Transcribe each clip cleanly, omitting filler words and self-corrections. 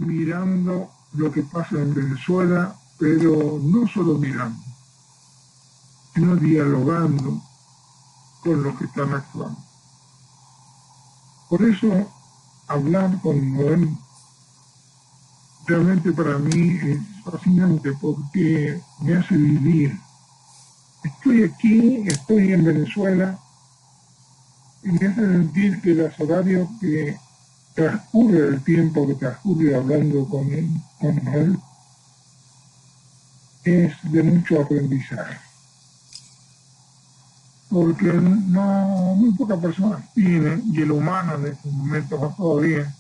mirando lo que pasa en Venezuela, pero no solo mirando, sino dialogando con los que están actuando. Por eso, hablar con Noel realmente para mí es fascinante porque me hace vivir. Estoy aquí, estoy en Venezuela y me hace sentir que los horarios que transcurre, el tiempo que transcurre hablando con él, es de mucho aprendizaje. Porque no, muy pocas personas tienen, y el humano en estos momentos más todavía,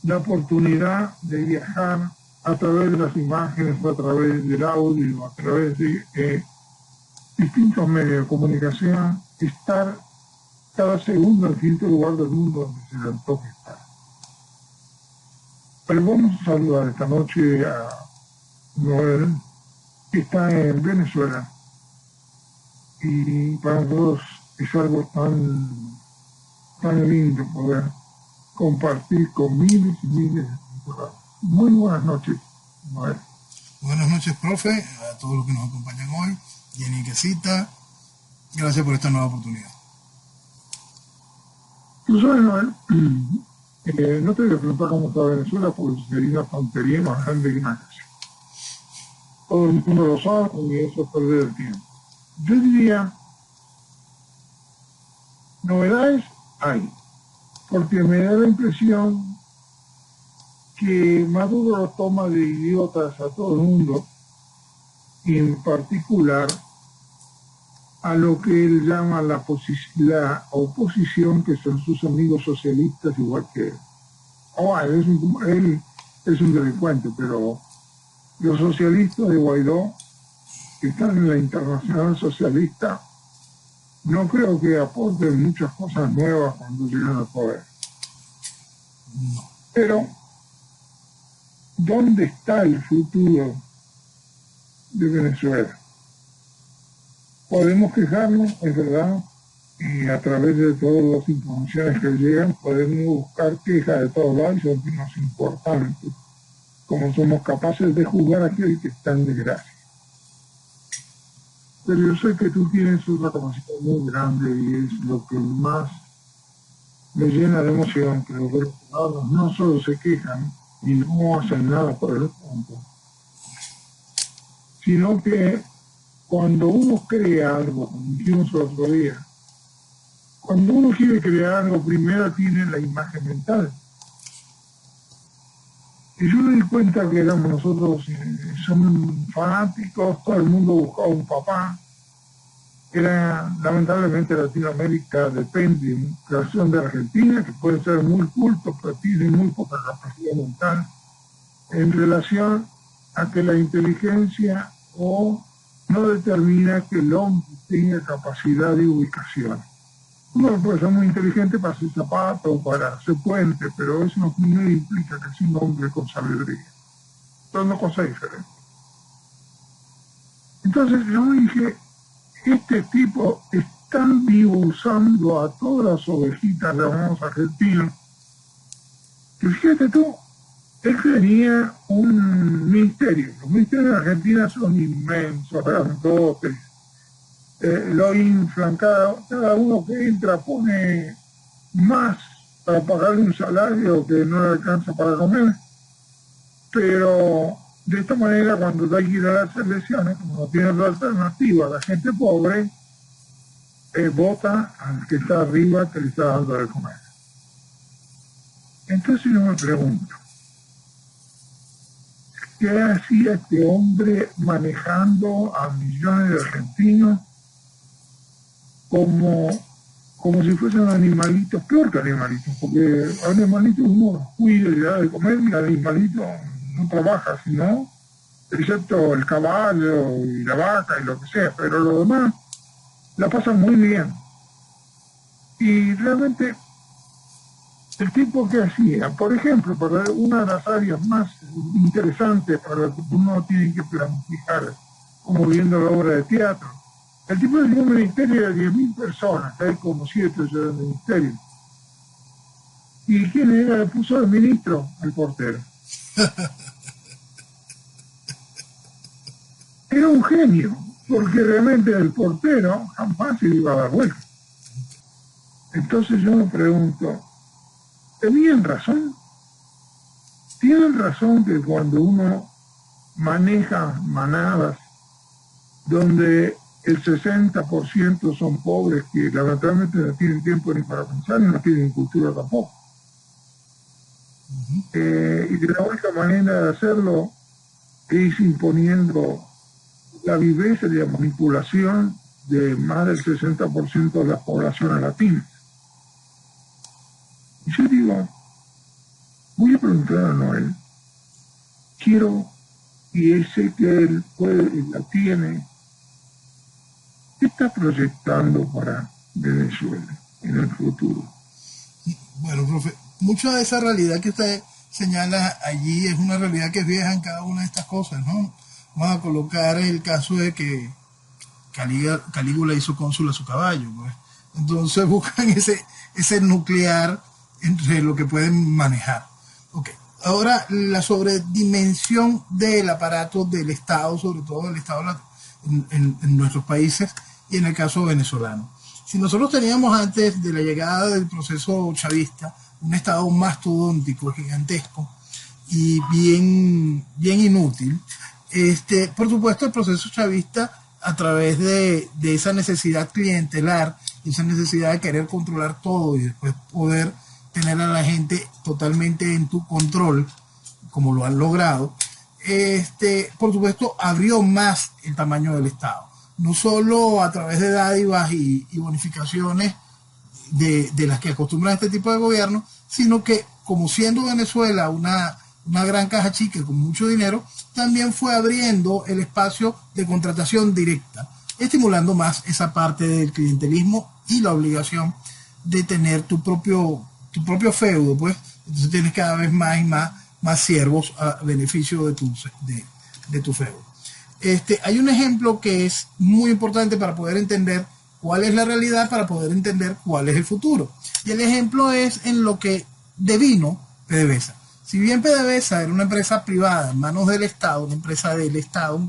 la oportunidad de viajar a través de las imágenes, a través del audio, a través de distintos medios de comunicación, estar cada segundo en distinto lugar del mundo donde se le antoje estar. Pero vamos a saludar esta noche a Noel, que está en Venezuela, y para nosotros es algo tan lindo poder compartir con miles y miles de personas. Muy buenas noches, Noel. Buenas noches, profe, a todos los que nos acompañan hoy, Jenny Quesita, gracias por esta nueva oportunidad. Tú sabes, Noel, no te voy a preguntar cómo está Venezuela, porque sería una tontería más grande que una casa. Todo el mundo lo sabe y eso es perder el tiempo. Yo diría, novedades hay, porque me da la impresión que Maduro lo toma de idiotas a todo el mundo, y en particular a lo que él llama la oposición, que son sus amigos socialistas igual que él. Él es un delincuente, pero los socialistas de Guaidó, que están en la Internacional Socialista, no creo que aporten muchas cosas nuevas cuando llegan al poder. No. Pero, ¿dónde está el futuro de Venezuela? Podemos quejarnos, es verdad, y a través de todas las informaciones que llegan podemos buscar quejas de todos lados, y son temas importantes, como somos capaces de juzgar a aquel que está en desgracia. Pero yo sé que tú tienes una capacidad muy grande y es lo que más me llena de emoción, que los venezolanos no solo se quejan y no hacen nada por el punto, sino que cuando uno crea algo, como dijimos el otro día, cuando uno quiere crear algo, primero tiene la imagen mental. Y yo me di cuenta que éramos nosotros, somos fanáticos, todo el mundo buscaba un papá. Lamentablemente Latinoamérica depende de una creación de Argentina, que puede ser muy culto, pero tiene muy poca capacidad mental en relación a que la inteligencia no determina que el hombre tenga capacidad de ubicación. Uno puede ser muy inteligente para hacer zapatos, para hacer puentes, pero eso no implica que sea un hombre con sabiduría. Son dos cosas diferentes. Entonces yo dije, este tipo están usando a todas las ovejitas, llamamos argentinos, que fíjate tú, él tenía un ministerio. Los ministerios de Argentina son inmensos, grandotes, lo inflan, cada uno que entra pone más para pagarle un salario que no le alcanza para comer, pero de esta manera cuando hay que ir a las elecciones, como no tiene otra alternativa, la gente pobre vota al que está arriba, que le está dando de comer. Entonces yo me pregunto, ¿qué hacía este hombre manejando a millones de argentinos como si fuesen animalitos, peor que animalitos, porque animalitos uno los cuida y le da de comer, y el animalito no trabaja, sino, excepto el caballo y la vaca y lo que sea, pero los demás la pasan muy bien. Y realmente el tipo que hacía, por ejemplo, para una de las áreas más interesantes para lo que uno tiene que planificar, como viendo la obra de teatro, el tipo tenía un ministerio de 10.000 personas, que hay como 7 ya en el ministerio. ¿Y quién era? Le puso el ministro, el portero. Era un genio, porque realmente el portero jamás se iba a dar vuelta. Entonces yo me pregunto, ¿tenían razón? ¿Tienen razón que cuando uno maneja manadas donde el 60% son pobres que lamentablemente no tienen tiempo ni para pensar y no tienen cultura tampoco? Y que la única manera de hacerlo es imponiendo la viveza y la manipulación de más del 60% de la población latina. Y yo digo, voy a preguntar a Noel, quiero, y sé que él puede y la tiene, ¿qué está proyectando para Venezuela en el futuro? Bueno, profe, mucha de esa realidad que usted señala allí es una realidad que es vieja en cada una de estas cosas, ¿no? Vamos a colocar el caso de que Calígula hizo cónsul a su caballo, pues. Entonces buscan ese nuclear entre lo que pueden manejar. Okay. Ahora, la sobredimensión del aparato del Estado, sobre todo del Estado en nuestros países y en el caso venezolano. Si nosotros teníamos antes de la llegada del proceso chavista un Estado mastodóntico, gigantesco y bien inútil, por supuesto el proceso chavista, a través de esa necesidad clientelar, esa necesidad de querer controlar todo y después poder tener a la gente totalmente en tu control, como lo han logrado, por supuesto abrió más el tamaño del Estado, no solo a través de dádivas y bonificaciones de las que acostumbran este tipo de gobierno, sino que como siendo Venezuela una gran caja chica con mucho dinero, también fue abriendo el espacio de contratación directa, estimulando más esa parte del clientelismo y la obligación de tener tu propio feudo, pues. Entonces tienes cada vez más y más siervos a beneficio de tu feudo. Hay un ejemplo que es muy importante para poder entender cuál es la realidad, para poder entender cuál es el futuro. Y el ejemplo es en lo que devino PDVSA. Si bien PDVSA era una empresa privada en manos del Estado, una empresa del Estado,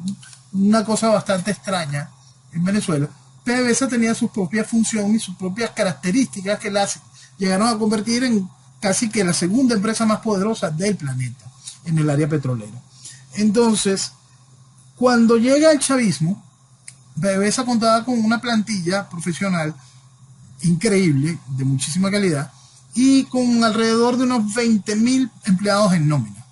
una cosa bastante extraña en Venezuela, PDVSA tenía su propia función y sus propias características que la llegaron a convertir en casi que la segunda empresa más poderosa del planeta en el área petrolera. Entonces, cuando llega el chavismo, PDVSA contaba con una plantilla profesional increíble, de muchísima calidad, y con alrededor de unos 20.000 empleados en nómina.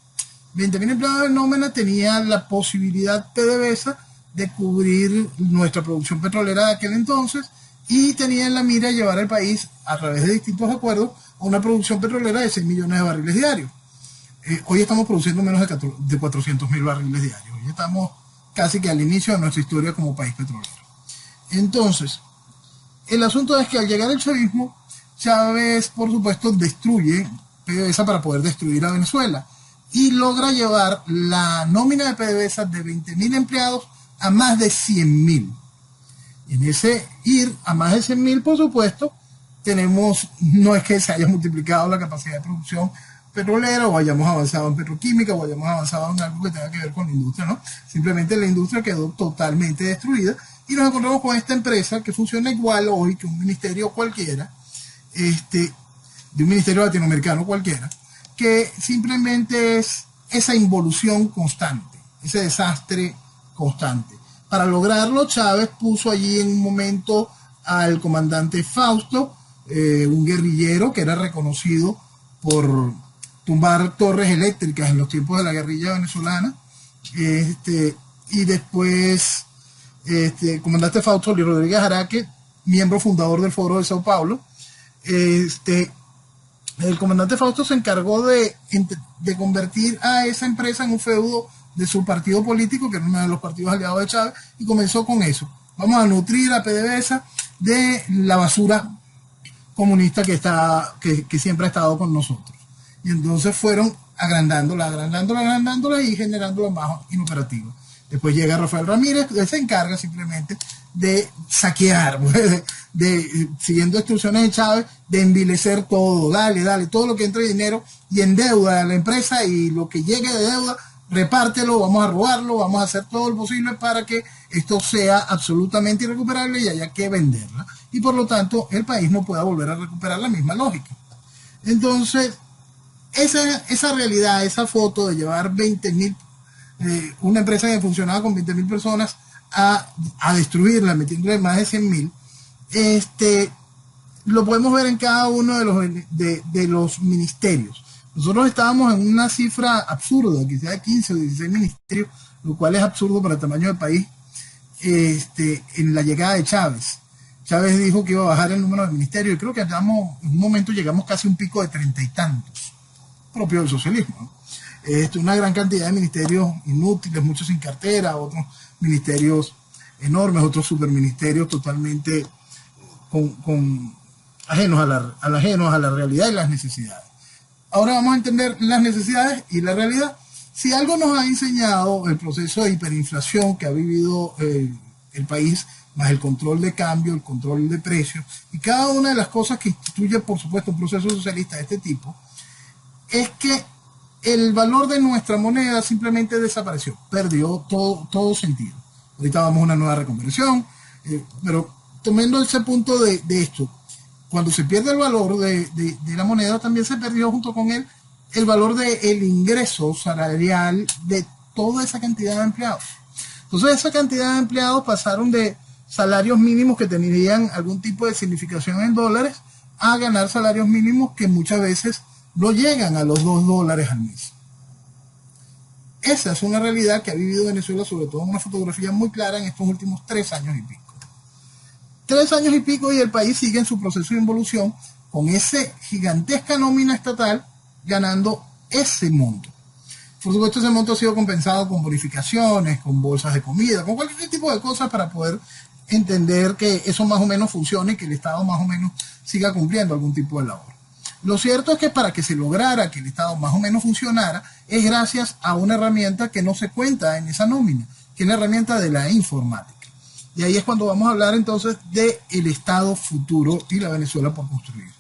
20.000 empleados en nómina tenía la posibilidad PDVSA de cubrir nuestra producción petrolera de aquel entonces y tenía en la mira llevar al país, a través de distintos acuerdos, a una producción petrolera de 6 millones de barriles diarios. Hoy estamos produciendo menos de 400.000 barriles diarios. Hoy estamos casi que al inicio de nuestra historia como país petrolero. Entonces, el asunto es que al llegar el chavismo, Chávez, por supuesto, destruye PDVSA para poder destruir a Venezuela y logra llevar la nómina de PDVSA de 20.000 empleados a más de 100.000. En ese ir a más de 100.000, por supuesto, no es que se haya multiplicado la capacidad de producción petrolera o hayamos avanzado en petroquímica o hayamos avanzado en algo que tenga que ver con la industria, ¿no? Simplemente la industria quedó totalmente destruida y nos encontramos con esta empresa que funciona igual hoy que un ministerio cualquiera, de un ministerio latinoamericano cualquiera, que simplemente es esa involución constante, ese desastre constante. Para lograrlo, Chávez puso allí en un momento al comandante Fausto, un guerrillero que era reconocido por tumbar torres eléctricas en los tiempos de la guerrilla venezolana, y después el comandante Fausto Luis Rodríguez Araque, miembro fundador del Foro de Sao Paulo. El comandante Fausto se encargó de convertir a esa empresa en un feudo de su partido político, que era uno de los partidos aliados de Chávez, y comenzó con eso. Vamos a nutrir a PDVSA de la basura comunista que siempre ha estado con nosotros. Y entonces fueron agrandándola y generándola más inoperativa. Después llega Rafael Ramírez, él se encarga simplemente de saquear, siguiendo instrucciones de Chávez, de envilecer todo, dale, todo lo que entre dinero y endeuda a la empresa, y lo que llegue de deuda, repártelo, vamos a robarlo, vamos a hacer todo lo posible para que esto sea absolutamente irrecuperable y haya que venderla. Y por lo tanto, el país no pueda volver a recuperar la misma lógica. Entonces, esa realidad, esa foto de llevar 20.000, una empresa que funcionaba con 20.000 personas a destruirla, metiéndole más de 100.000, lo podemos ver en cada uno de los ministerios. Nosotros estábamos en una cifra absurda, quizás de 15 o 16 ministerios, lo cual es absurdo para el tamaño del país, en la llegada de Chávez. Chávez dijo que iba a bajar el número de ministerios, y creo que en un momento llegamos casi a un pico de 30 y tantos, propio del socialismo, ¿no? Una gran cantidad de ministerios inútiles, muchos sin cartera, otros ministerios enormes, otros superministerios totalmente ajenos a la realidad y las necesidades. Ahora vamos a entender las necesidades y la realidad. Si algo nos ha enseñado el proceso de hiperinflación que ha vivido el país, más el control de cambio, el control de precios, y cada una de las cosas que instituye, por supuesto, un proceso socialista de este tipo, es que el valor de nuestra moneda simplemente desapareció, perdió todo sentido. Ahorita vamos a una nueva reconversión, pero tomando ese punto de esto, cuando se pierde el valor de la moneda, también se perdió junto con él el valor del ingreso salarial de toda esa cantidad de empleados. Entonces, esa cantidad de empleados pasaron de salarios mínimos que tendrían algún tipo de significación en dólares a ganar salarios mínimos que muchas veces no llegan a los $2 al mes. Esa es una realidad que ha vivido Venezuela, sobre todo en una fotografía muy clara en estos últimos 3 años y pico. 3 años y pico y el país sigue en su proceso de involución con esa gigantesca nómina estatal ganando ese monto. Por supuesto, ese monto ha sido compensado con bonificaciones, con bolsas de comida, con cualquier tipo de cosas para poder entender que eso más o menos funcione y que el Estado más o menos siga cumpliendo algún tipo de labor. Lo cierto es que para que se lograra que el Estado más o menos funcionara, es gracias a una herramienta que no se cuenta en esa nómina, que es la herramienta de la informática. Y ahí es cuando vamos a hablar entonces del Estado futuro y la Venezuela por construir.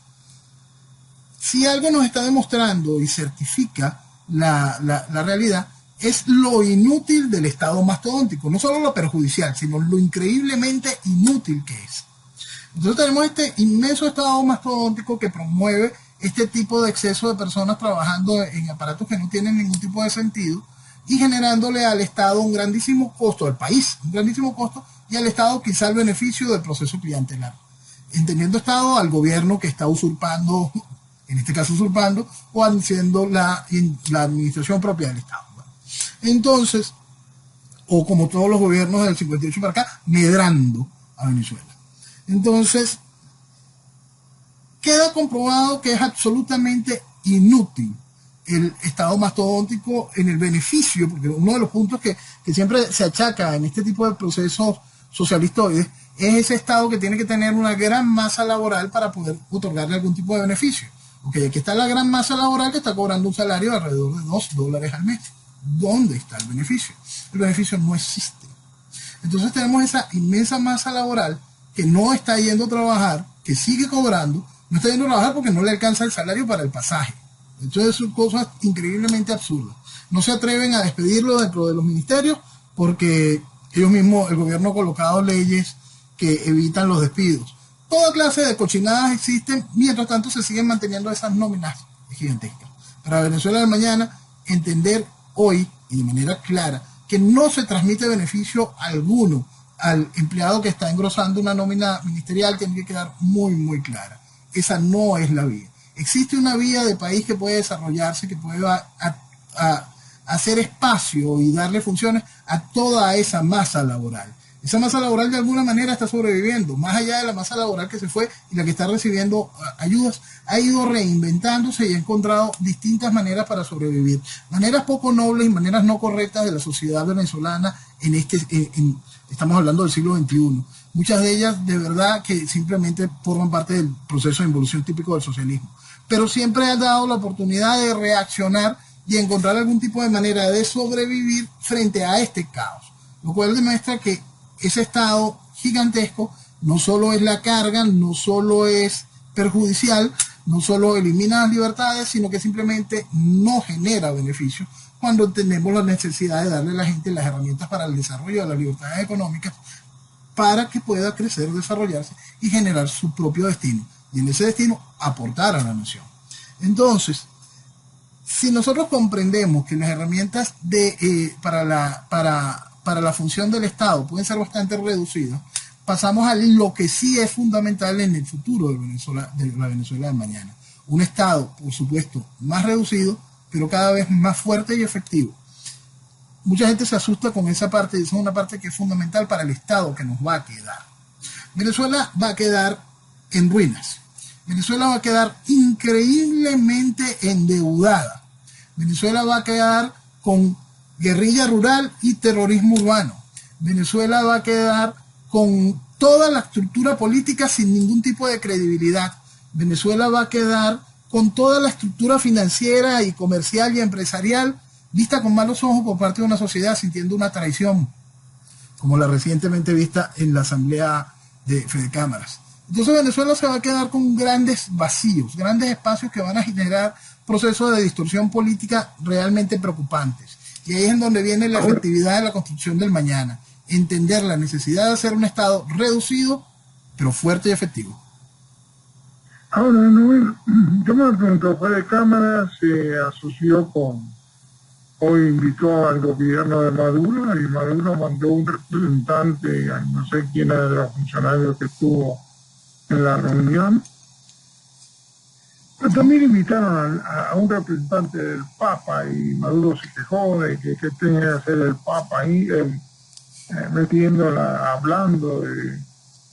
Si algo nos está demostrando y certifica la realidad, es lo inútil del Estado mastodóntico, no solo lo perjudicial, sino lo increíblemente inútil que es. Entonces tenemos este inmenso Estado mastodóntico que promueve este tipo de exceso de personas trabajando en aparatos que no tienen ningún tipo de sentido y generándole al Estado un grandísimo costo, al país un grandísimo costo, y al Estado quizá el beneficio del proceso clientelar. Entendiendo Estado al gobierno que está usurpando, en este caso usurpando, o haciendo la administración propia del Estado. Bueno, entonces, o como todos los gobiernos del 58 para acá, medrando a Venezuela. Entonces, queda comprobado que es absolutamente inútil el Estado mastodóntico en el beneficio, porque uno de los puntos que siempre se achaca en este tipo de procesos socialistoides es ese Estado que tiene que tener una gran masa laboral para poder otorgarle algún tipo de beneficio. Ok, aquí está la gran masa laboral que está cobrando un salario de alrededor de $2 al mes. ¿Dónde está el beneficio? El beneficio no existe. Entonces tenemos esa inmensa masa laboral que no está yendo a trabajar, que sigue cobrando, no está yendo a trabajar porque no le alcanza el salario para el pasaje. Entonces son cosas increíblemente absurdas. No se atreven a despedirlo dentro de los ministerios porque ellos mismos, el gobierno ha colocado leyes que evitan los despidos. Toda clase de cochinadas existen, mientras tanto se siguen manteniendo esas nóminas gigantescas. Para Venezuela de mañana, entender hoy y de manera clara que no se transmite beneficio alguno al empleado que está engrosando una nómina ministerial tiene que quedar muy, muy clara. Esa no es la vía. Existe una vía de país que puede desarrollarse, que puede hacer espacio y darle funciones a toda esa masa laboral. Esa masa laboral de alguna manera está sobreviviendo, más allá de la masa laboral que se fue y la que está recibiendo ayudas, ha ido reinventándose y ha encontrado distintas maneras para sobrevivir. Maneras poco nobles y maneras no correctas de la sociedad venezolana estamos hablando del siglo XXI. Muchas de ellas de verdad que simplemente forman parte del proceso de involución típico del socialismo. Pero siempre ha dado la oportunidad de reaccionar y encontrar algún tipo de manera de sobrevivir frente a este caos. Lo cual demuestra que ese Estado gigantesco. No solo es la carga, no solo es perjudicial, no solo elimina las libertades, sino que simplemente no genera beneficios cuando tenemos la necesidad de darle a la gente las herramientas para el desarrollo de las libertades económicas para que pueda crecer, desarrollarse y generar su propio destino. Y en ese destino aportar a la nación. Entonces, si nosotros comprendemos que las herramientas para la función del Estado pueden ser bastante reducidas, pasamos a lo que sí es fundamental en el futuro de la Venezuela de mañana. Un Estado, por supuesto, más reducido, pero cada vez más fuerte y efectivo. Mucha gente se asusta con esa parte, y esa es una parte que es fundamental para el Estado que nos va a quedar. Venezuela va a quedar en ruinas. Venezuela va a quedar increíblemente endeudada. Venezuela va a quedar con guerrilla rural y terrorismo urbano. Venezuela va a quedar con toda la estructura política sin ningún tipo de credibilidad. Venezuela va a quedar con toda la estructura financiera y comercial y empresarial vista con malos ojos por parte de una sociedad sintiendo una traición, como la recientemente vista en la Asamblea de Fedecámaras. Entonces Venezuela se va a quedar con grandes vacíos, grandes espacios que van a generar procesos de distorsión política realmente preocupantes. Y ahí es en donde viene la efectividad de la construcción del mañana. Entender la necesidad de hacer un Estado reducido, pero fuerte y efectivo. Ahora, Noel, yo me pregunto, Fedecámaras se asoció hoy invitó al gobierno de Maduro y Maduro mandó un representante, no sé quién era de los funcionarios que estuvo en la reunión, pero también invitaron a un representante del Papa y Maduro se quejó de que tenía que hacer el Papa ahí, hablando de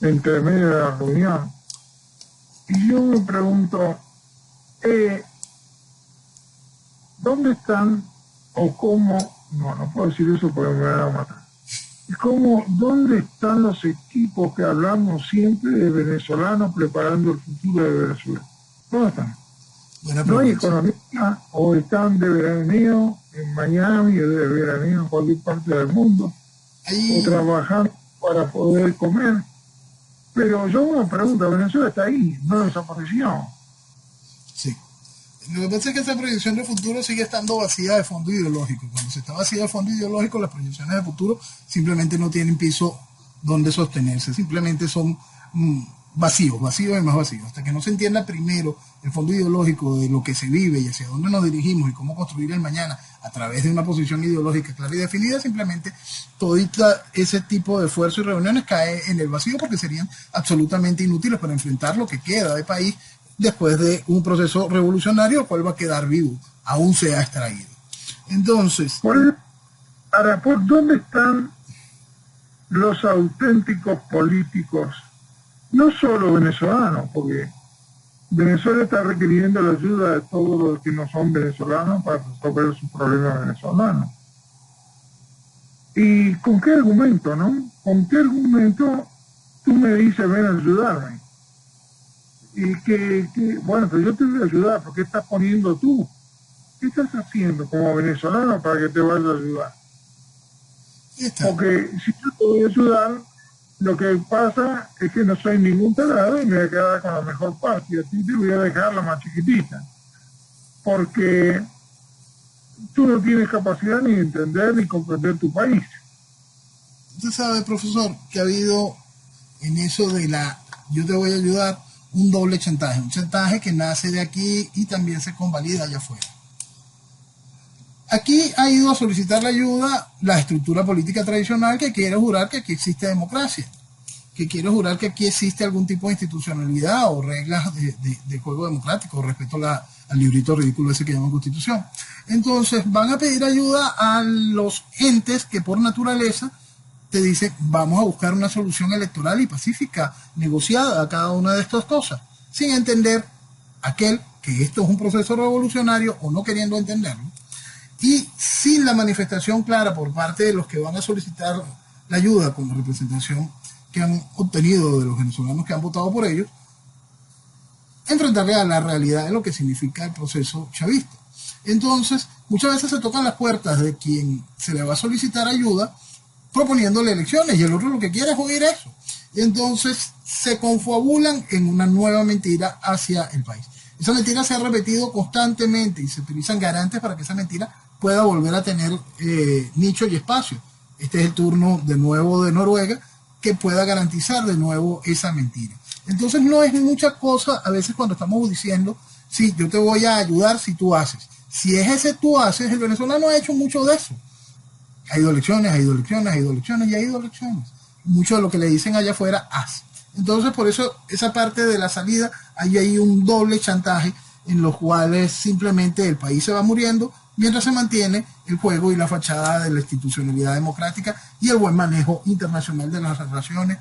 entre medio de la reunión. Y yo me pregunto, ¿dónde están o cómo? No puedo decir eso porque me van a matar. ¿Dónde están los equipos que hablamos siempre de venezolanos preparando el futuro de Venezuela? ¿Dónde están? No hay economía, o están de veraneo en Miami, o de veraneo en cualquier parte del mundo, o trabajando para poder comer. Pero yo me pregunto, Venezuela está ahí, no desapareció. Sí. Lo que pasa es que esa proyección de futuro sigue estando vacía de fondo ideológico. Cuando se está vacía de fondo ideológico, las proyecciones de futuro simplemente no tienen piso donde sostenerse, simplemente son vacíos y más vacíos. Hasta que no se entienda primero el fondo ideológico de lo que se vive y hacia dónde nos dirigimos y cómo construir el mañana a través de una posición ideológica clara y definida, simplemente todo ese tipo de esfuerzo y reuniones cae en el vacío porque serían absolutamente inútiles para enfrentar lo que queda de país después de un proceso revolucionario, el cual va a quedar vivo, aún sea extraído. Entonces, ¿por dónde están los auténticos políticos? No solo venezolanos, porque Venezuela está requiriendo la ayuda de todos los que no son venezolanos para resolver sus problemas venezolanos. ¿Y con qué argumento, no? ¿Con qué argumento tú me dices, ven a ayudarme? Y bueno, pero yo te voy a ayudar, ¿por qué estás poniendo tú? ¿Qué estás haciendo como venezolano para que te vaya a ayudar? Porque si yo te voy a ayudar, lo que pasa es que no soy ningún tarado y me voy a quedar con la mejor parte y a ti te voy a dejar la más chiquitita. Porque tú no tienes capacidad ni de entender ni comprender tu país. Usted sabe, profesor, que ha habido en eso de yo te voy a ayudar, un doble chantaje, un chantaje que nace de aquí y también se convalida allá afuera. Aquí ha ido a solicitar la ayuda la estructura política tradicional que quiere jurar que aquí existe democracia, que quiere jurar que aquí existe algún tipo de institucionalidad o reglas de juego democrático respecto al librito ridículo ese que llaman Constitución. Entonces van a pedir ayuda a los entes que por naturaleza te dicen vamos a buscar una solución electoral y pacífica, negociada a cada una de estas cosas, sin entender aquel que esto es un proceso revolucionario o no queriendo entenderlo. Y sin la manifestación clara por parte de los que van a solicitar la ayuda con la representación que han obtenido de los venezolanos que han votado por ellos, enfrentarle a la realidad de lo que significa el proceso chavista. Entonces, muchas veces se tocan las puertas de quien se le va a solicitar ayuda proponiéndole elecciones, y el otro lo que quiere es oír eso. Y entonces se confabulan en una nueva mentira hacia el país. Esa mentira se ha repetido constantemente y se utilizan garantes para que esa mentira pueda volver a tener nicho y espacio. Este es el turno de nuevo de Noruega, que pueda garantizar de nuevo esa mentira. Entonces no es mucha cosa a veces cuando estamos diciendo, sí, yo te voy a ayudar si tú haces. Si es ese tú haces, el venezolano ha hecho mucho de eso. Ha ido a elecciones, ha ido a elecciones, ha ido a elecciones y ha ido a elecciones. Mucho de lo que le dicen allá afuera, haz. Entonces, por eso, esa parte de la salida, hay un doble chantaje en los cuales simplemente el país se va muriendo mientras se mantiene el juego y la fachada de la institucionalidad democrática y el buen manejo internacional de las relaciones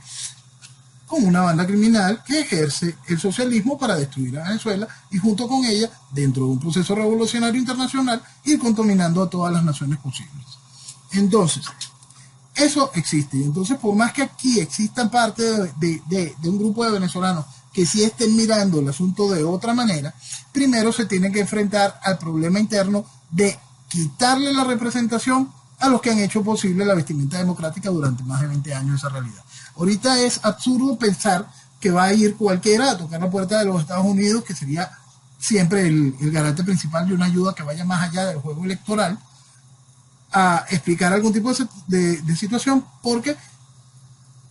con una banda criminal que ejerce el socialismo para destruir a Venezuela y junto con ella, dentro de un proceso revolucionario internacional, ir contaminando a todas las naciones posibles. Entonces, eso existe. Y entonces, por más que aquí existan parte de un grupo de venezolanos que sí estén mirando el asunto de otra manera, primero se tienen que enfrentar al problema interno de quitarle la representación a los que han hecho posible la vestimenta democrática durante más de 20 años esa realidad. Ahorita es absurdo pensar que va a ir cualquiera a tocar la puerta de los Estados Unidos, que sería siempre el garante principal de una ayuda que vaya más allá del juego electoral, a explicar algún tipo de situación, porque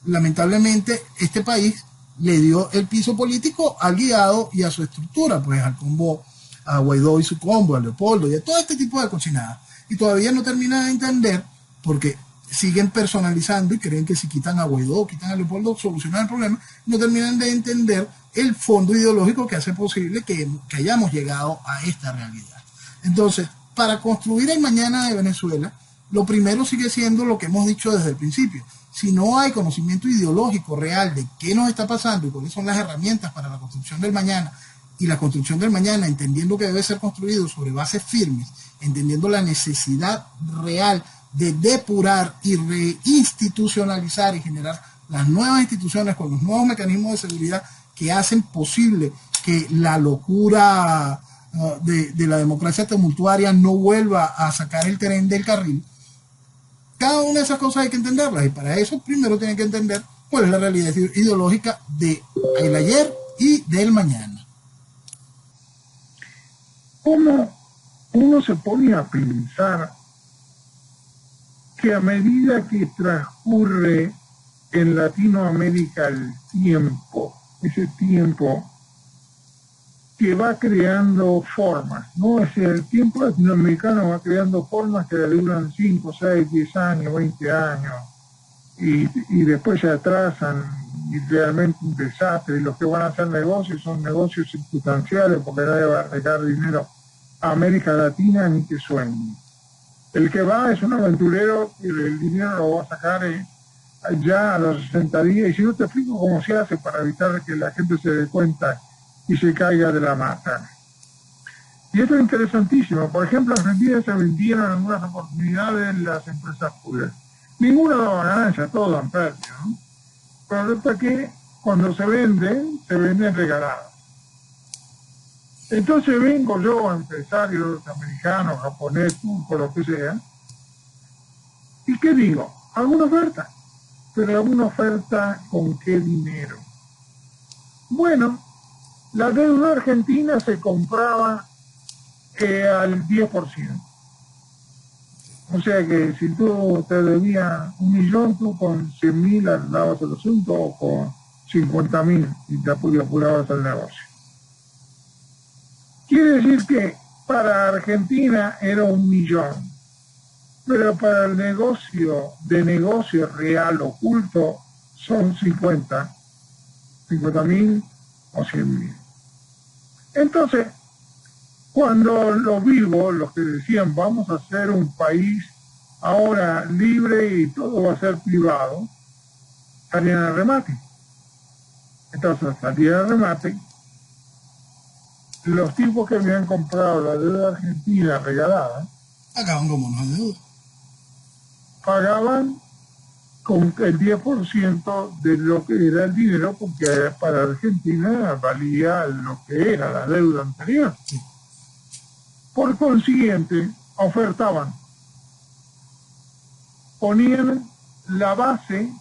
lamentablemente este país le dio el piso político al guiado y a su estructura, pues al combo, a Guaidó y su combo, a Leopoldo y a todo este tipo de cochinadas. Y todavía no termina de entender, porque siguen personalizando y creen que si quitan a Guaidó o quitan a Leopoldo solucionan el problema, no terminan de entender el fondo ideológico que hace posible que hayamos llegado a esta realidad. Entonces, para construir el mañana de Venezuela, lo primero sigue siendo lo que hemos dicho desde el principio. Si no hay conocimiento ideológico real de qué nos está pasando y cuáles son las herramientas para la construcción del mañana, y la construcción del mañana entendiendo que debe ser construido sobre bases firmes, entendiendo la necesidad real de depurar y reinstitucionalizar y generar las nuevas instituciones con los nuevos mecanismos de seguridad que hacen posible que la locura de la democracia tumultuaria no vuelva a sacar el tren del carril. Cada una de esas cosas hay que entenderlas, y para eso primero tienen que entender cuál es la realidad ideológica del ayer y del mañana. ¿Cómo uno se pone a pensar que a medida que transcurre en Latinoamérica el tiempo, ese tiempo que va creando formas, ¿no? Es decir, el tiempo latinoamericano va creando formas que duran 5, 6, 10 años, 20 años, y después se atrasan, y realmente un desastre, y los que van a hacer negocios son negocios circunstanciales, porque nadie va a sacar dinero a América Latina ni que sueñe. El que va es un aventurero y el dinero lo va a sacar ya a los 60 días, y si no te explico cómo se hace para evitar que la gente se dé cuenta y se caiga de la mata. Y esto es interesantísimo. Por ejemplo, en Argentina se vendieron algunas oportunidades en las empresas públicas. Ninguna daba ganancia, todo dan pérdida, ¿no? Pero resulta que cuando se venden regaladas. Entonces vengo yo, empresario americano, japonés, turco, lo que sea, ¿y qué digo? ¿Alguna oferta? Pero alguna oferta ¿con qué dinero? Bueno, la deuda argentina se compraba al 10%. O sea que si tú te debías 1.000.000, tú con 100.000 arreglabas el asunto, o con 50.000 y te apurabas el negocio. Quiere decir que para Argentina era 1.000.000, pero para el negocio real oculto son 50.000 o 100.000. Entonces, cuando los vivos, los que decían vamos a ser un país ahora libre y todo va a ser privado, salían al remate. Entonces, salían al remate, los tipos que habían comprado la deuda argentina regalada, Acaban como una deuda. pagaban con el 10% de lo que era el dinero, porque para Argentina valía lo que era la deuda anterior. Sí. Por consiguiente, ofertaban, ponían la base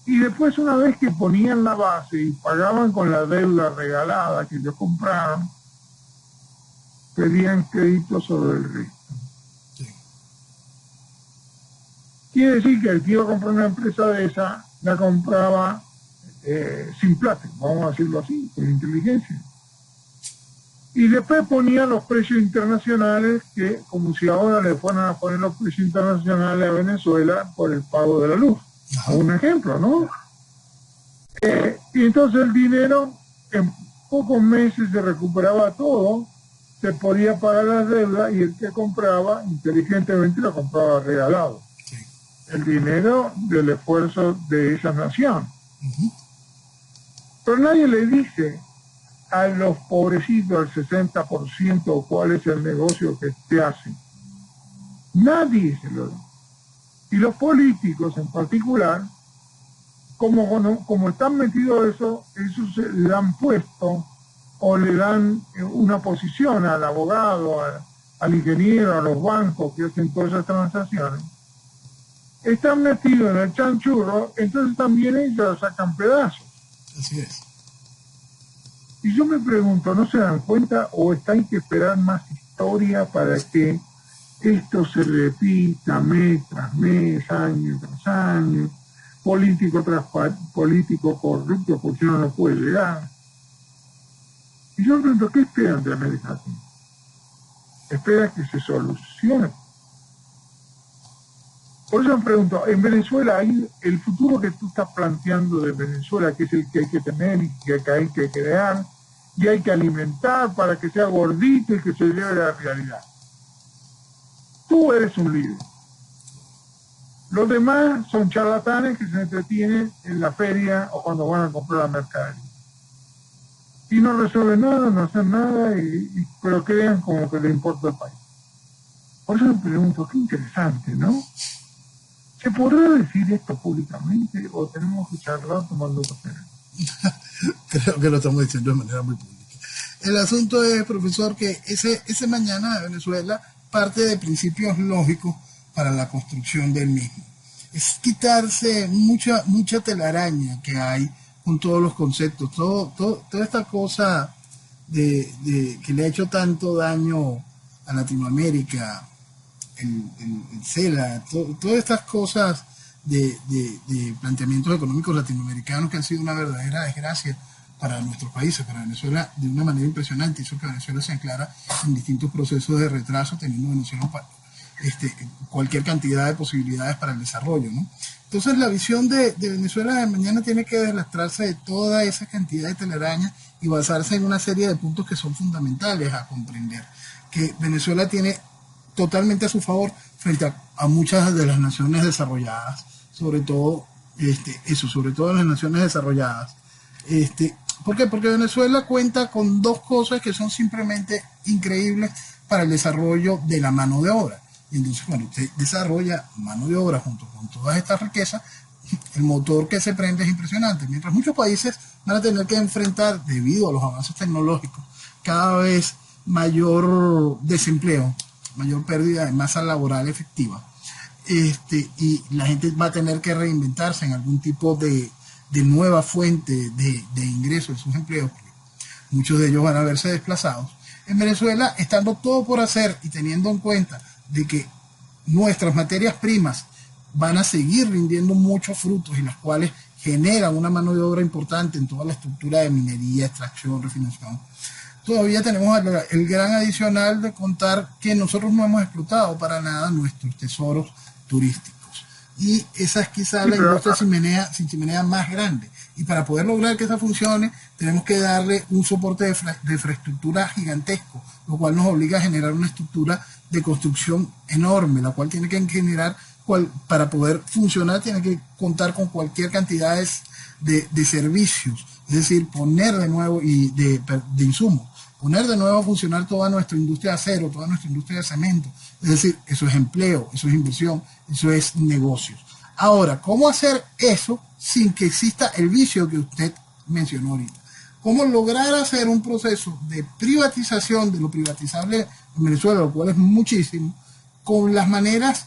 y después una vez que ponían la base y pagaban con la deuda regalada que ellos compraron, pedían crédito sobre el resto. Sí. Quiere decir que el que iba a comprar una empresa de esa, la compraba sin plata, vamos a decirlo así, con inteligencia. Y después ponía los precios internacionales, que como si ahora le fueran a poner los precios internacionales a Venezuela por el pago de la luz. Ajá. Un ejemplo, ¿no? Y entonces el dinero en pocos meses se recuperaba todo, se podía pagar la deuda y el que compraba inteligentemente lo compraba regalado. Sí. El dinero del esfuerzo de esa nación. Uh-huh. Pero nadie le dice a los pobrecitos al 60% cuál es el negocio que te hacen. Nadie se lo dice. Y los políticos en particular, como están metidos eso le dan puesto o le dan una posición al abogado, al ingeniero, a los bancos que hacen todas esas transacciones, están metidos en el chanchurro, entonces también ellos sacan pedazos. Así es. Y yo me pregunto, ¿no se dan cuenta o hay que esperar más historia para que esto se repita mes tras mes, año tras año, político tras político corrupto, porque uno no puede llegar? Y yo me pregunto, ¿qué esperan de América Latina? ¿Esperan que se solucione? Por eso me pregunto, en Venezuela hay el futuro que tú estás planteando de Venezuela, que es el que hay que tener y que hay que crear y hay que alimentar para que sea gordito y que se lleve a la realidad. Tú eres un líder. Los demás son charlatanes que se entretienen en la feria o cuando van a comprar la mercadería. Y no resuelven nada, no hacen nada, pero crean como que le importa el país. Por eso me pregunto, qué interesante, ¿no? ¿Se podrá decir esto públicamente o tenemos que charlar tomando café? Creo que lo estamos diciendo de manera muy pública. El asunto es, profesor, que ese mañana de Venezuela parte de principios lógicos para la construcción del mismo. Es quitarse mucha telaraña que hay con todos los conceptos, toda esta cosa que le ha hecho tanto daño a Latinoamérica, el CELA, todas estas cosas de planteamientos económicos latinoamericanos que han sido una verdadera desgracia para nuestros países, para Venezuela, de una manera impresionante. Hizo que Venezuela se anclara en distintos procesos de retraso, teniendo Venezuela cualquier cantidad de posibilidades para el desarrollo, ¿no? Entonces la visión de Venezuela de mañana tiene que deslastrarse de toda esa cantidad de telaraña y basarse en una serie de puntos que son fundamentales a comprender, que Venezuela tiene totalmente a su favor frente a muchas de las naciones desarrolladas, sobre todo las naciones desarrolladas. ¿Por qué? Porque Venezuela cuenta con dos cosas que son simplemente increíbles para el desarrollo de la mano de obra. Y entonces cuando usted desarrolla mano de obra junto con todas estas riquezas, el motor que se prende es impresionante. Mientras muchos países van a tener que enfrentar, debido a los avances tecnológicos, cada vez mayor desempleo, mayor pérdida de masa laboral efectiva, y la gente va a tener que reinventarse en algún tipo de nueva fuente de ingresos de sus empleos, porque muchos de ellos van a verse desplazados. En Venezuela, estando todo por hacer y teniendo en cuenta de que nuestras materias primas van a seguir rindiendo muchos frutos y las cuales generan una mano de obra importante en toda la estructura de minería, extracción, refinación, todavía tenemos el gran adicional de contar que nosotros no hemos explotado para nada nuestros tesoros turísticos. Y esa es quizá la industria sin chimenea más grande. Y para poder lograr que esa funcione, tenemos que darle un soporte de infraestructura gigantesco, lo cual nos obliga a generar una estructura de construcción enorme, la cual tiene que generar, para poder funcionar, tiene que contar con cualquier cantidad de servicios, es decir, poner de nuevo y de insumos, poner de nuevo a funcionar toda nuestra industria de acero, toda nuestra industria de cemento. Es decir, eso es empleo, eso es inversión, eso es negocios. Ahora, ¿cómo hacer eso sin que exista el vicio que usted mencionó ahorita? ¿Cómo lograr hacer un proceso de privatización de lo privatizable en Venezuela, lo cual es muchísimo, con las maneras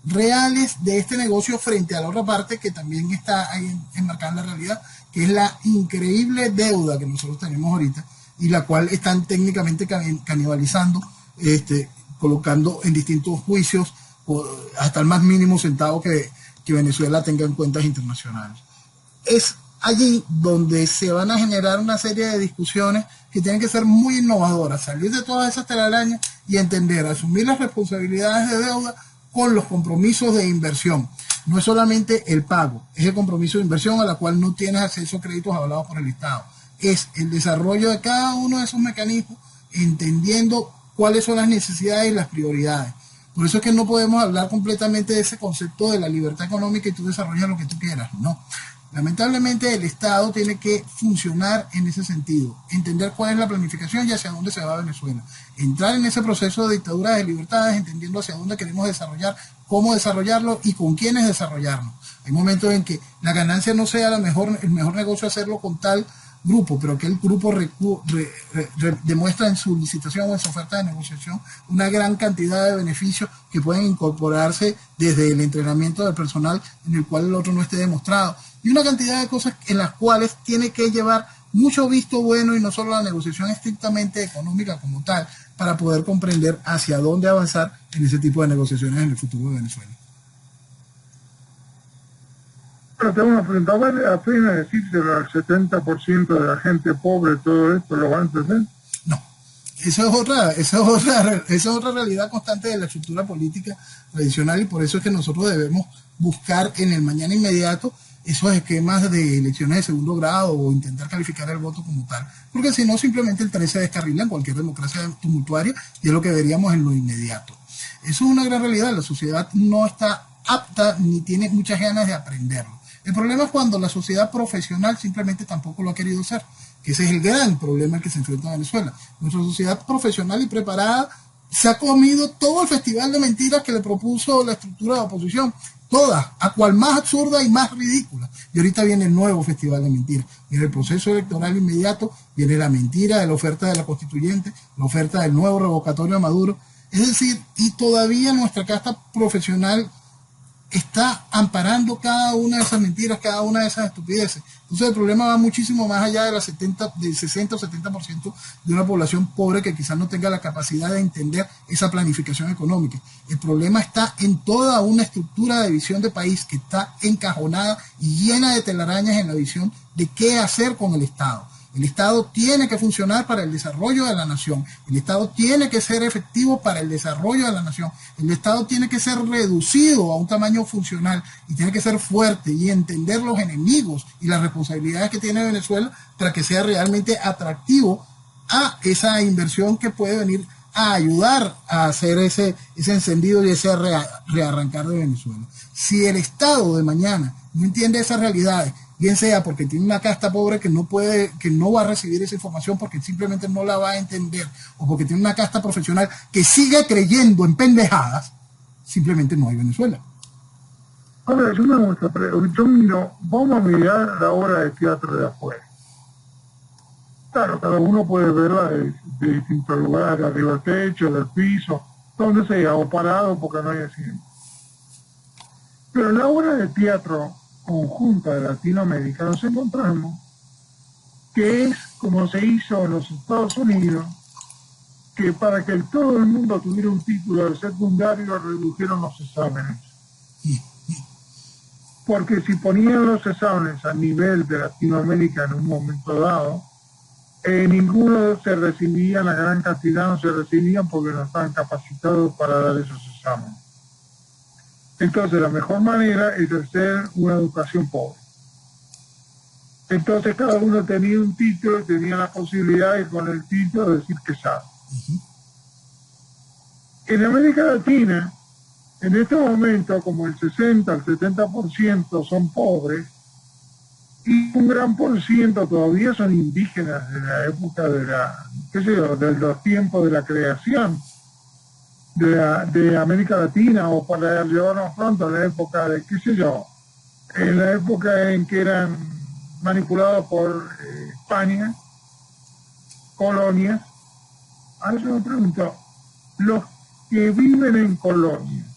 reales de este negocio frente a la otra parte que también está ahí enmarcada en la realidad, que es la increíble deuda que nosotros tenemos ahorita y la cual están técnicamente canibalizando, colocando en distintos juicios hasta el más mínimo centavo que Venezuela tenga en cuentas internacionales. Es allí donde se van a generar una serie de discusiones que tienen que ser muy innovadoras, salir de todas esas telarañas y entender, asumir las responsabilidades de deuda con los compromisos de inversión. No es solamente el pago, es el compromiso de inversión a la cual no tienes acceso a créditos avalados por el Estado. Es el desarrollo de cada uno de esos mecanismos, entendiendo cuáles son las necesidades y las prioridades. Por eso es que no podemos hablar completamente de ese concepto de la libertad económica y tú desarrollas lo que tú quieras. No. Lamentablemente el Estado tiene que funcionar en ese sentido, entender cuál es la planificación y hacia dónde se va Venezuela, entrar en ese proceso de dictadura de libertades, entendiendo hacia dónde queremos desarrollar, cómo desarrollarlo y con quiénes desarrollarlo. Hay momentos en que la ganancia no sea el mejor negocio hacerlo con tal grupo, pero que el grupo demuestra en su licitación o en su oferta de negociación una gran cantidad de beneficios que pueden incorporarse desde el entrenamiento del personal en el cual el otro no esté demostrado, y una cantidad de cosas en las cuales tiene que llevar mucho visto bueno y no solo la negociación estrictamente económica como tal, para poder comprender hacia dónde avanzar en ese tipo de negociaciones en el futuro de Venezuela. Pero tengo una pregunta, ¿vale la pena decírselo al 70% de la gente pobre todo esto lo va a entender? No, esa es otra realidad constante de la estructura política tradicional, y por eso es que nosotros debemos buscar en el mañana inmediato esos esquemas de elecciones de segundo grado o intentar calificar el voto como tal, porque si no simplemente el tren se descarrila en cualquier democracia tumultuaria y es lo que veríamos en lo inmediato. Eso es una gran realidad, la sociedad no está apta ni tiene muchas ganas de aprenderlo. El problema es cuando la sociedad profesional simplemente tampoco lo ha querido hacer, que ese es el gran problema al que se enfrenta Venezuela. Nuestra sociedad profesional y preparada se ha comido todo el festival de mentiras que le propuso la estructura de oposición, todas, a cual más absurda y más ridícula. Y ahorita viene el nuevo festival de mentiras. Viene el proceso electoral inmediato, viene la mentira de la oferta de la constituyente, la oferta del nuevo revocatorio a Maduro. Es decir, y todavía nuestra casta profesional está amparando cada una de esas mentiras, cada una de esas estupideces. Entonces el problema va muchísimo más allá de del 60 o 70% de una población pobre que quizás no tenga la capacidad de entender esa planificación económica. El problema está en toda una estructura de visión de país que está encajonada y llena de telarañas en la visión de qué hacer con el Estado. El Estado tiene que funcionar para el desarrollo de la nación. El Estado tiene que ser efectivo para el desarrollo de la nación. El Estado tiene que ser reducido a un tamaño funcional y tiene que ser fuerte y entender los enemigos y las responsabilidades que tiene Venezuela para que sea realmente atractivo a esa inversión que puede venir a ayudar a hacer ese encendido y ese rearrancar de Venezuela. Si el Estado de mañana no entiende esas realidades, bien sea porque tiene una casta pobre que no va a recibir esa información porque simplemente no la va a entender, o porque tiene una casta profesional que sigue creyendo en pendejadas, simplemente no hay Venezuela. Ahora, vamos a mirar la obra de teatro de afuera. Claro, cada uno puede verla de distintos lugares, arriba del techo, del piso, donde sea, o parado porque no hay asiento. Pero en la obra de teatro conjunta de Latinoamérica nos encontramos que es como se hizo en los Estados Unidos, que para que todo el mundo tuviera un título de secundario redujeron los exámenes. Porque si ponían los exámenes a nivel de Latinoamérica en un momento dado, ninguno se recibía, la gran cantidad no se recibían porque no estaban capacitados para dar esos exámenes. Entonces la mejor manera es hacer una educación pobre. Entonces cada uno tenía un título y tenía la posibilidad de con el título decir que sabe. En América Latina, en este momento, como el 60 al 70% son pobres, y un gran por ciento todavía son indígenas de la época de los tiempos de la creación de América Latina, o para llevarnos pronto a la época de, en la época en que eran manipulados por España, colonias. Ahora yo me pregunto, los que viven en colonias,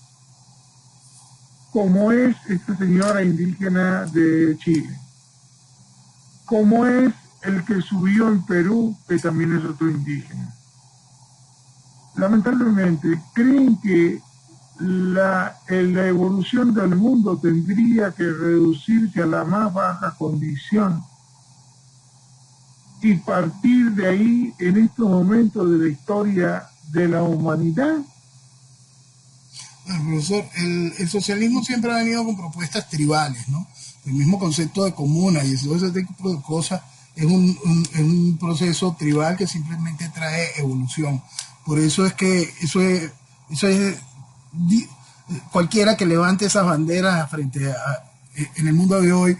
como es esta señora indígena de Chile, como es el que subió en Perú, que también es otro indígena. Lamentablemente, creen que la evolución del mundo tendría que reducirse a la más baja condición y partir de ahí en estos momentos de la historia de la humanidad. Bueno, profesor, el socialismo siempre ha venido con propuestas tribales, ¿no? El mismo concepto de comuna y todo ese tipo de cosas es un proceso tribal que simplemente trae evolución. Por eso es que cualquiera que levante esas banderas en el mundo de hoy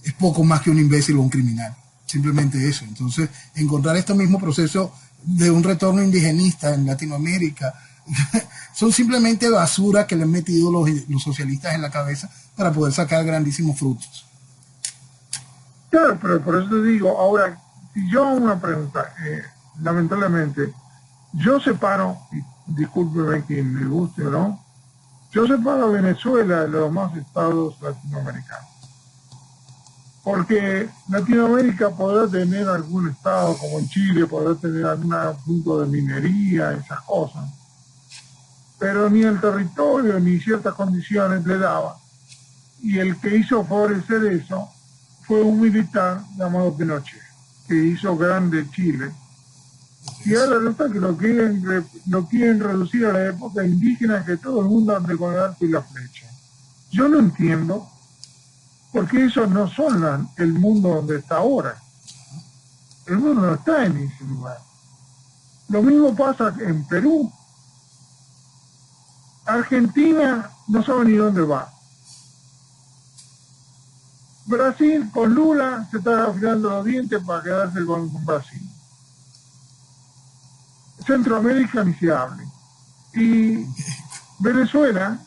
es poco más que un imbécil o un criminal. Simplemente eso. Entonces, encontrar este mismo proceso de un retorno indigenista en Latinoamérica son simplemente basura que le han metido los socialistas en la cabeza para poder sacar grandísimos frutos. Claro, pero por eso te digo, ahora, si yo hago una pregunta, lamentablemente, yo separo, y discúlpeme que me guste o no, yo separo a Venezuela de los demás estados latinoamericanos. Porque Latinoamérica podrá tener algún estado, como en Chile, podrá tener algún punto de minería, esas cosas. Pero ni el territorio ni ciertas condiciones le daba. Y el que hizo favorecer eso fue un militar llamado Pinochet, que hizo grande Chile. Y ahora resulta que lo quieren reducir a la época indígena, que todo el mundo ande con el arco y la flecha. Yo no entiendo, porque esos no son el mundo donde está ahora. El mundo no está en ese lugar. Lo mismo pasa en Perú. Argentina no sabe ni dónde va. Brasil con Lula se está afilando los dientes para quedarse con Brasil. Centroamérica ni se hable. Y Venezuela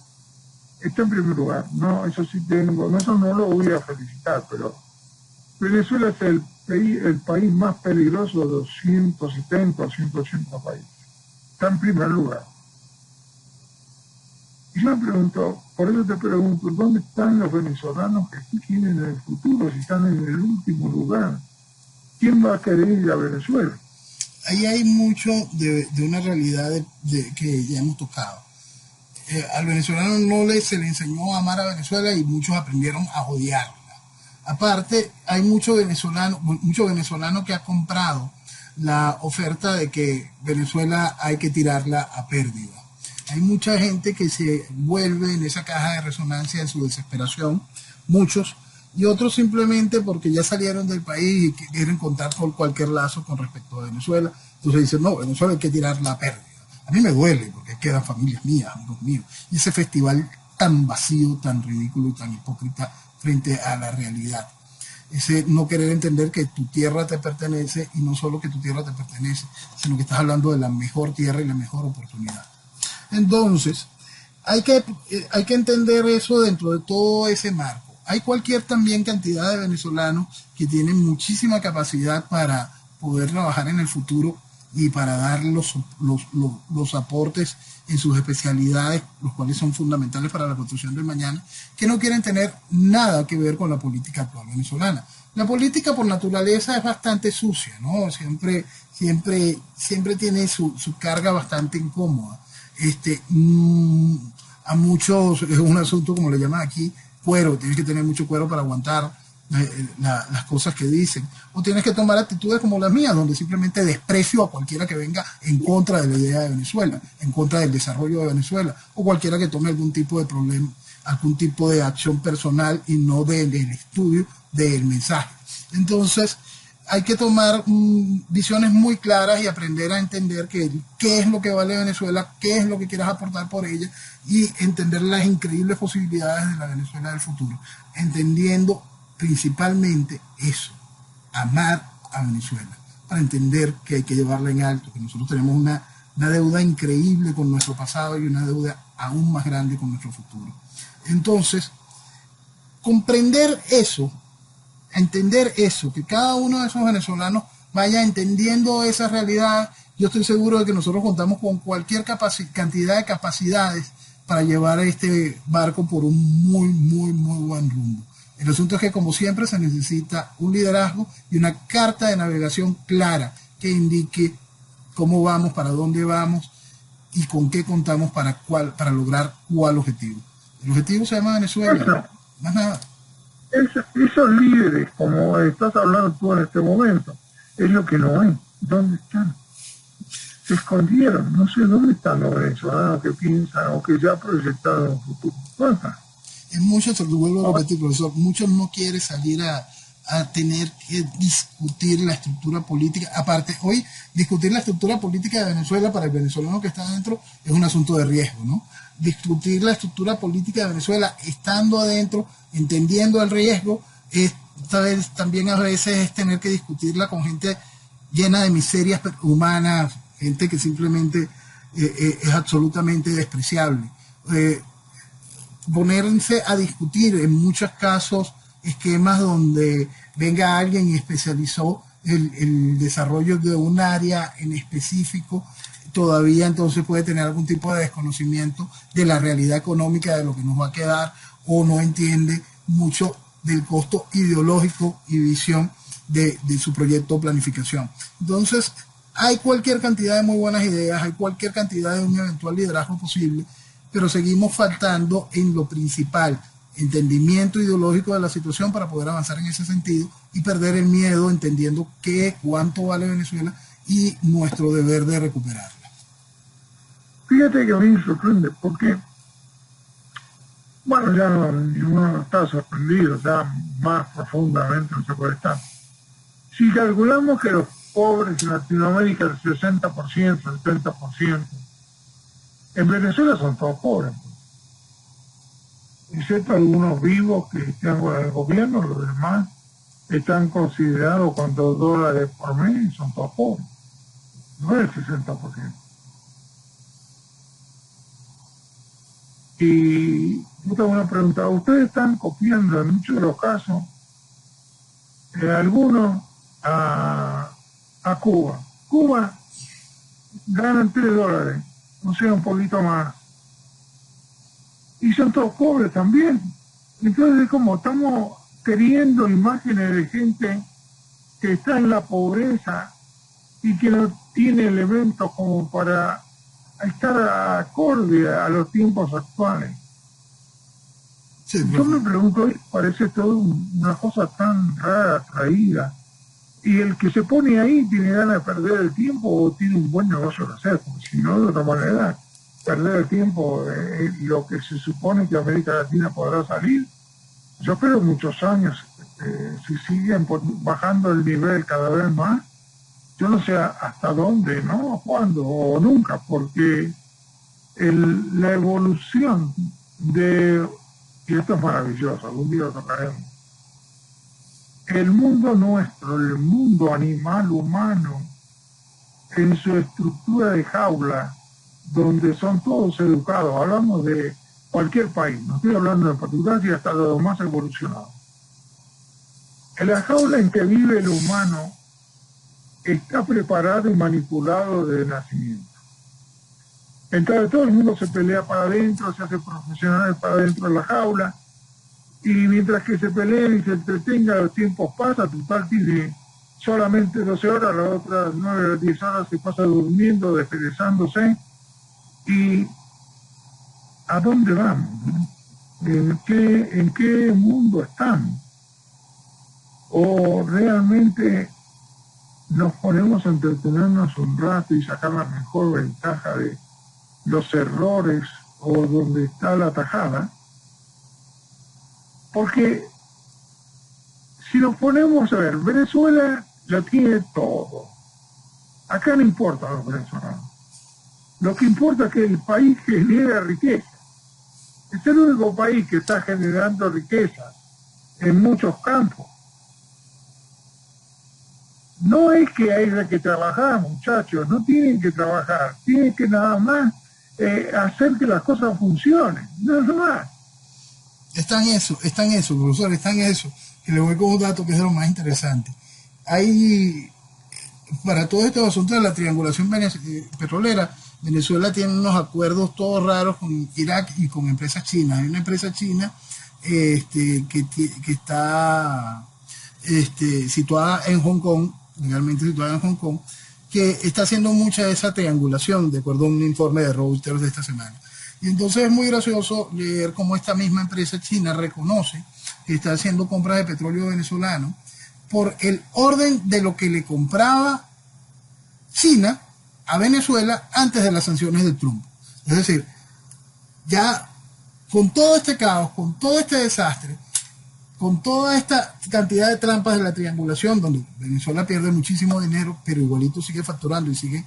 está en primer lugar. No, eso sí tengo, no, eso no lo voy a felicitar, pero Venezuela es el país más peligroso de los 170 o 180 países. Está en primer lugar. Y yo me pregunto, por eso te pregunto, ¿dónde están los venezolanos que aquí tienen en el futuro si están en el último lugar? ¿Quién va a querer ir a Venezuela? Ahí hay mucho de una realidad que ya hemos tocado. Al venezolano se le enseñó a amar a Venezuela y muchos aprendieron a odiarla. Aparte, hay mucho venezolano que ha comprado la oferta de que Venezuela hay que tirarla a pérdida. Hay mucha gente que se vuelve en esa caja de resonancia de su desesperación, muchos, y otros simplemente porque ya salieron del país y quieren contar con cualquier lazo con respecto a Venezuela. Entonces dicen, no, Venezuela hay que tirarla a pérdida. A mí me duele porque quedan familias mías, amigos míos. Y ese festival tan vacío, tan ridículo y tan hipócrita frente a la realidad. Ese no querer entender que tu tierra te pertenece, y no solo que tu tierra te pertenece, sino que estás hablando de la mejor tierra y la mejor oportunidad. Entonces, hay que entender eso dentro de todo ese marco. Hay cualquier también cantidad de venezolanos que tienen muchísima capacidad para poder trabajar en el futuro y para dar los aportes en sus especialidades, los cuales son fundamentales para la construcción del mañana, que no quieren tener nada que ver con la política actual venezolana. La política por naturaleza es bastante sucia, ¿no? Siempre tiene su carga bastante incómoda. A muchos es un asunto, como le llaman aquí, cuero. Tienes que tener mucho cuero para aguantar las cosas que dicen, o tienes que tomar actitudes como las mías, donde simplemente desprecio a cualquiera que venga en contra de la idea de Venezuela, en contra del desarrollo de Venezuela, o cualquiera que tome algún tipo de problema, algún tipo de acción personal y no del estudio del mensaje. Entonces hay que tomar visiones muy claras y aprender a entender qué es lo que vale Venezuela, qué es lo que quieras aportar por ella, y entender las increíbles posibilidades de la Venezuela del futuro, entendiendo principalmente eso, amar a Venezuela, para entender que hay que llevarla en alto, que nosotros tenemos una deuda increíble con nuestro pasado y una deuda aún más grande con nuestro futuro. Entonces, comprender eso, entender eso, que cada uno de esos venezolanos vaya entendiendo esa realidad, yo estoy seguro de que nosotros contamos con cualquier cantidad de capacidades para llevar a este barco por un muy, muy, muy buen rumbo. El asunto es que, como siempre, se necesita un liderazgo y una carta de navegación clara que indique cómo vamos, para dónde vamos y con qué contamos para lograr cuál objetivo. El objetivo se llama Venezuela, Eso, más nada. esos líderes, como estás hablando tú en este momento, es lo que no hay. ¿Dónde están? Se escondieron. No sé dónde están los venezolanos que piensan o que ya proyectaron un futuro. ¿Dónde están? En muchos, te lo vuelvo a repetir, profesor, muchos no quieren salir a tener que discutir la estructura política. Aparte, hoy discutir la estructura política de Venezuela para el venezolano que está adentro es un asunto de riesgo, ¿no? Discutir la estructura política de Venezuela estando adentro, entendiendo el riesgo, esta vez también a veces es tener que discutirla con gente llena de miserias humanas, gente que simplemente es absolutamente despreciable. Ponerse a discutir en muchos casos esquemas donde venga alguien y especializó el desarrollo de un área en específico, todavía entonces puede tener algún tipo de desconocimiento de la realidad económica de lo que nos va a quedar, o no entiende mucho del costo ideológico y visión de su proyecto o planificación. Entonces, hay cualquier cantidad de muy buenas ideas, hay cualquier cantidad de un eventual liderazgo posible, pero seguimos faltando en lo principal, entendimiento ideológico de la situación para poder avanzar en ese sentido y perder el miedo, entendiendo cuánto vale Venezuela y nuestro deber de recuperarla. Fíjate que a mí me sorprende porque, bueno, ya no está sorprendido, ya más profundamente no se puede estar. Si calculamos que los pobres en Latinoamérica, el 60%, el 70%, en Venezuela son todos pobres, excepto algunos vivos que están con el gobierno, los demás están considerados con $2 por mes y son todos pobres, no es el 60%. Y yo tengo una pregunta, ustedes están copiando en muchos de los casos, algunos a Cuba. Cuba ganan $3, o sea, un poquito más. Y son todos pobres también. Entonces es como estamos queriendo imágenes de gente que está en la pobreza y que no tiene elementos como para estar acorde a los tiempos actuales. Sí, yo me pregunto, parece todo una cosa tan rara, traída, y el que se pone ahí tiene ganas de perder el tiempo o tiene un buen negocio que hacer, porque si no, de otra manera, perder el tiempo, lo que se supone que América Latina podrá salir, yo espero muchos años, si siguen bajando el nivel cada vez más, yo no sé hasta dónde, ¿no? ¿Cuándo? O nunca, porque la evolución y esto es maravilloso, algún día lo tocaremos, el mundo nuestro, el mundo animal humano, en su estructura de jaula, donde son todos educados, hablamos de cualquier país, no estoy hablando en particular, sino hasta de los más evolucionados. En la jaula en que vive el humano está preparado y manipulado desde el nacimiento. Entonces todo el mundo se pelea para adentro, se hace profesional para adentro de la jaula, y mientras que se peleen y se entretengan, los tiempos pasan, total tiene solamente 12 horas, las otras 9 o 10 horas se pasa durmiendo, desperezándose. ¿Y a dónde vamos? ¿En qué mundo estamos? ¿O realmente nos ponemos a entretenernos un rato y sacar la mejor ventaja de los errores o donde está la tajada? Porque si nos ponemos a ver, Venezuela lo tiene todo. Acá no importa los venezolanos. Lo que importa es que el país genera riqueza. Es el único país que está generando riqueza en muchos campos. No es que haya que trabajar, muchachos, no tienen que trabajar, tienen que nada más hacer que las cosas funcionen, nada más. Está en eso, profesor, está en eso. Y le voy con un dato que es de lo más interesante. Hay, para todo este asunto de la triangulación petrolera, Venezuela tiene unos acuerdos todos raros con Irak y con empresas chinas. Hay una empresa china que está situada en Hong Kong, legalmente situada en Hong Kong, que está haciendo mucha de esa triangulación, de acuerdo a un informe de Reuters de esta semana. Y entonces es muy gracioso leer cómo esta misma empresa china reconoce que está haciendo compras de petróleo venezolano por el orden de lo que le compraba China a Venezuela antes de las sanciones de Trump. Es decir, ya con todo este caos, con todo este desastre, con toda esta cantidad de trampas de la triangulación, donde Venezuela pierde muchísimo dinero, pero igualito sigue facturando y sigue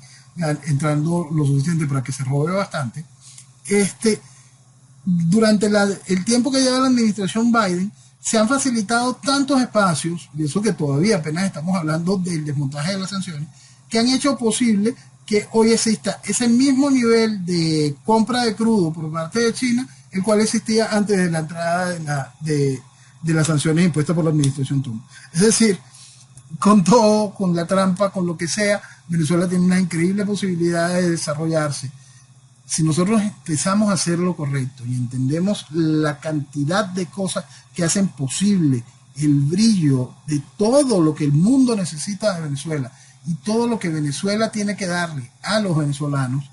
entrando lo suficiente para que se robe bastante, durante el tiempo que lleva la administración Biden, se han facilitado tantos espacios, y eso que todavía apenas estamos hablando del desmontaje de las sanciones, que han hecho posible que hoy exista ese mismo nivel de compra de crudo por parte de China, el cual existía antes de la entrada de las sanciones impuestas por la administración Trump. Es decir, con todo, con la trampa, con lo que sea, Venezuela tiene una increíble posibilidad de desarrollarse. Si nosotros empezamos a hacer lo correcto y entendemos la cantidad de cosas que hacen posible el brillo de todo lo que el mundo necesita de Venezuela y todo lo que Venezuela tiene que darle a los venezolanos,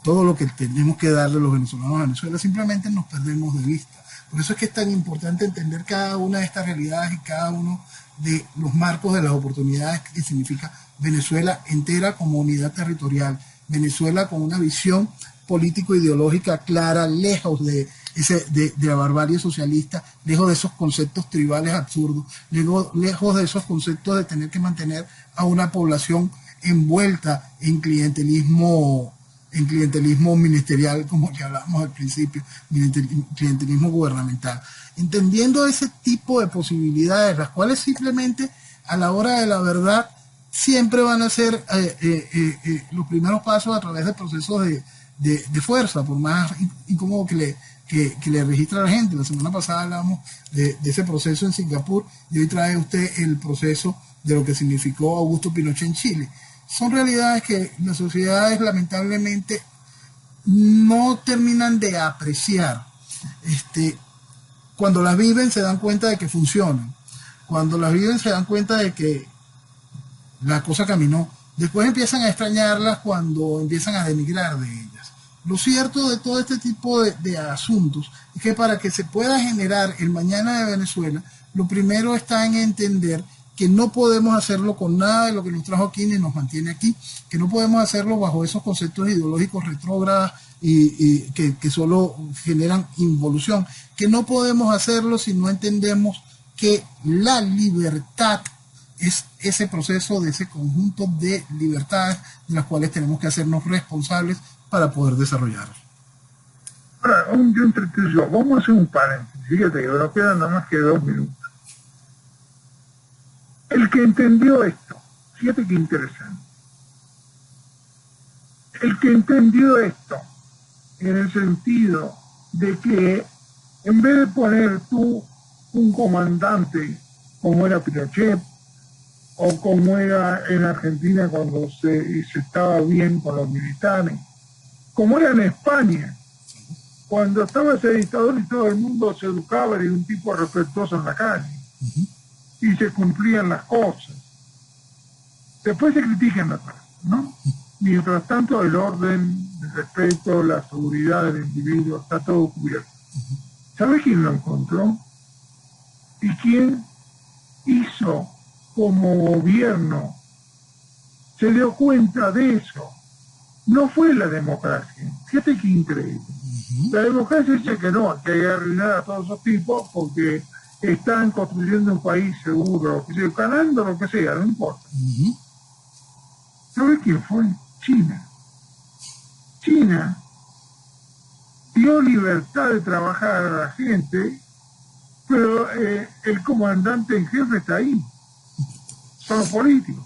todo lo que tenemos que darle los venezolanos a Venezuela, simplemente nos perdemos de vista. Por eso es que es tan importante entender cada una de estas realidades y cada uno de los marcos de las oportunidades que significa Venezuela entera como unidad territorial, Venezuela con una visión político-ideológica clara, lejos de la barbarie socialista, lejos de esos conceptos tribales absurdos, lejos de esos conceptos de tener que mantener a una población envuelta en clientelismo ministerial, como que hablábamos al principio, clientelismo gubernamental. Entendiendo ese tipo de posibilidades, las cuales simplemente a la hora de la verdad siempre van a ser los primeros pasos a través de procesos de fuerza, por más incómodo que le registra a la gente. La semana pasada hablamos de ese proceso en Singapur y hoy trae usted el proceso de lo que significó Augusto Pinochet en Chile. Son realidades que las sociedades lamentablemente no terminan de apreciar. Cuando las viven se dan cuenta de que funcionan. Cuando las viven se dan cuenta de que la cosa caminó. Después empiezan a extrañarlas cuando empiezan a denigrar de ellas. Lo cierto de todo este tipo de asuntos es que para que se pueda generar el mañana de Venezuela, lo primero está en entender que no podemos hacerlo con nada de lo que nos trajo aquí ni nos mantiene aquí, que no podemos hacerlo bajo esos conceptos ideológicos retrógrados y que solo generan involución, que no podemos hacerlo si no entendemos que la libertad es ese proceso de ese conjunto de libertades de las cuales tenemos que hacernos responsables para poder desarrollarlo. Ahora, vamos a hacer un paréntesis, fíjate que nos quedan nada más que 2 minutos. El que entendió esto, fíjate qué interesante, el que entendió esto en el sentido de que en vez de poner tú un comandante como era Pinochet o como era en Argentina cuando se estaba bien con los militares, como era en España, cuando estaba ese dictador y todo el mundo se educaba y un tipo respetuoso en la calle. Y se cumplían las cosas. Después se critican las cosas, ¿no? Mientras tanto, el orden, el respeto, la seguridad del individuo, está todo cubierto. ¿Sabe quién lo encontró? ¿Y quién hizo como gobierno? Se dio cuenta de eso. No fue la democracia. Fíjate qué increíble. La democracia dice que no, que hay que arruinar a todos esos tipos porque están construyendo un país seguro, ganando lo que sea, no importa. ¿Sabe quién fue? China. China dio libertad de trabajar a la gente, pero el comandante en jefe está ahí. Son los políticos.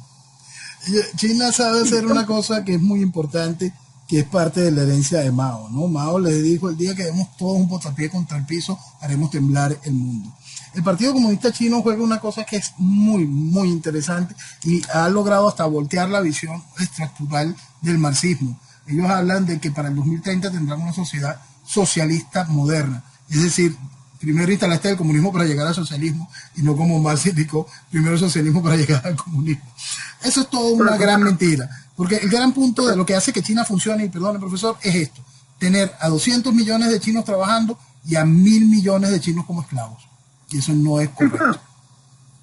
China sabe hacer una cosa que es muy importante, que es parte de la herencia de Mao, ¿no? Mao les dijo: el día que demos todos un potapié contra el piso, haremos temblar el mundo. El Partido Comunista Chino juega una cosa que es muy, muy interesante y ha logrado hasta voltear la visión estructural del marxismo. ellos hablan de que para el 2030 tendrán una sociedad socialista moderna. Es decir, primero instalaste el comunismo para llegar al socialismo y no como Marx indicó, primero el socialismo para llegar al comunismo. Eso es todo una gran mentira, porque el gran punto de lo que hace que China funcione, y perdone profesor, es esto, tener a 200 millones de chinos trabajando y a 1.000 millones de chinos como esclavos. Y eso no es correcto.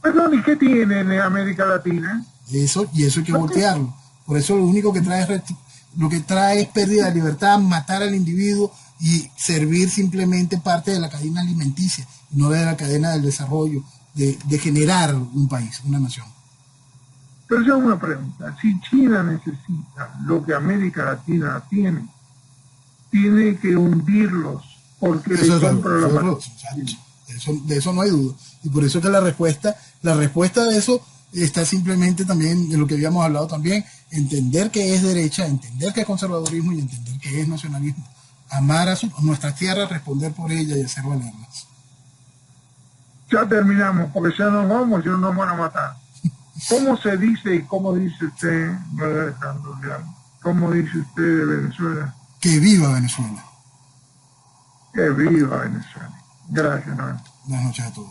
Perdón, ¿y qué tiene en América Latina? Eso hay que voltearlo. Por eso lo único que trae es pérdida de libertad, matar al individuo y servir simplemente parte de la cadena alimenticia, no de la cadena del desarrollo, de generar un país, una nación. Pero yo hago una pregunta. Si China necesita lo que América Latina tiene que hundirlos porque le compra la de eso no hay duda. Y por eso que la respuesta de eso está simplemente también en lo que habíamos hablado también, entender que es derecha, entender que es conservadurismo y entender que es nacionalismo. Amar a nuestras tierras, responder por ellas y hacer valerlas. Ya terminamos, porque ya nos vamos, yo nos van a matar. ¿Cómo se dice y cómo dice usted, cómo dice usted de Venezuela? Que viva Venezuela. Que viva Venezuela. Gracias, Noel. Buenas noches a todos.